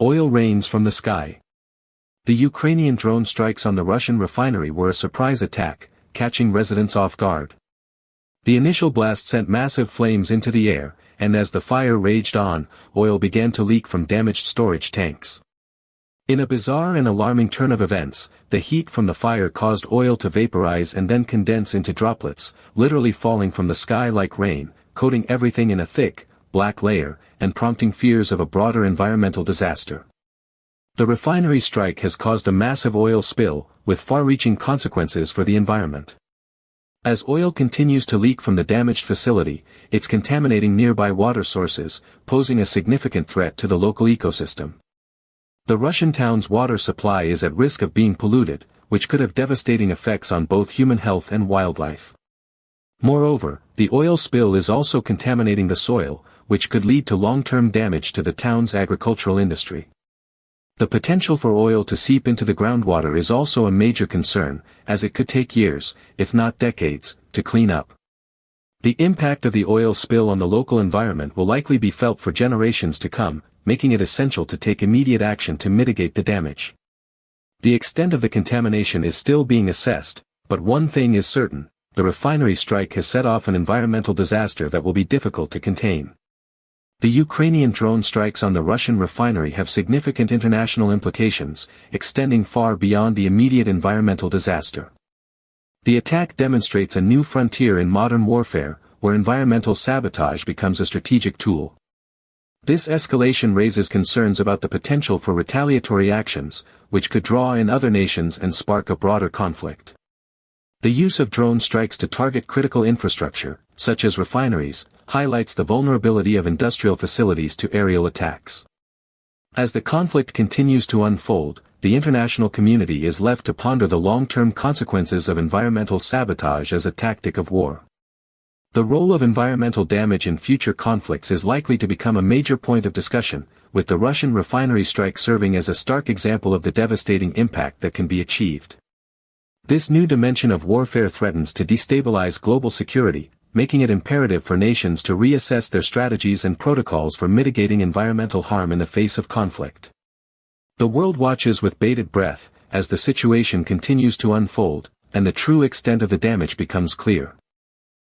Oil rains from the sky. The Ukrainian drone strikes on the Russian refinery were a surprise attack, catching residents off guard. The initial blast sent massive flames into the air, and as the fire raged on, oil began to leak from damaged storage tanks. In a bizarre and alarming turn of events, the heat from the fire caused oil to vaporize and then condense into droplets, literally falling from the sky like rain, coating everything in a thick, black layer, and prompting fears of a broader environmental disaster. The refinery strike has caused a massive oil spill, with far-reaching consequences for the environment. As oil continues to leak from the damaged facility, it's contaminating nearby water sources, posing a significant threat to the local ecosystem. The Russian town's water supply is at risk of being polluted, which could have devastating effects on both human health and wildlife. Moreover, the oil spill is also contaminating the soil, which could lead to long-term damage to the town's agricultural industry. The potential for oil to seep into the groundwater is also a major concern, as it could take years, if not decades, to clean up. The impact of the oil spill on the local environment will likely be felt for generations to come, making it essential to take immediate action to mitigate the damage. The extent of the contamination is still being assessed, but one thing is certain: the refinery strike has set off an environmental disaster that will be difficult to contain. The Ukrainian drone strikes on the Russian refinery have significant international implications, extending far beyond the immediate environmental disaster. The attack demonstrates a new frontier in modern warfare, where environmental sabotage becomes a strategic tool. This escalation raises concerns about the potential for retaliatory actions, which could draw in other nations and spark a broader conflict. The use of drone strikes to target critical infrastructure, such as refineries, highlights the vulnerability of industrial facilities to aerial attacks. As the conflict continues to unfold, the international community is left to ponder the long-term consequences of environmental sabotage as a tactic of war. The role of environmental damage in future conflicts is likely to become a major point of discussion, with the Russian refinery strike serving as a stark example of the devastating impact that can be achieved. This new dimension of warfare threatens to destabilize global security, making it imperative for nations to reassess their strategies and protocols for mitigating environmental harm in the face of conflict. The world watches with bated breath, as the situation continues to unfold, and the true extent of the damage becomes clear.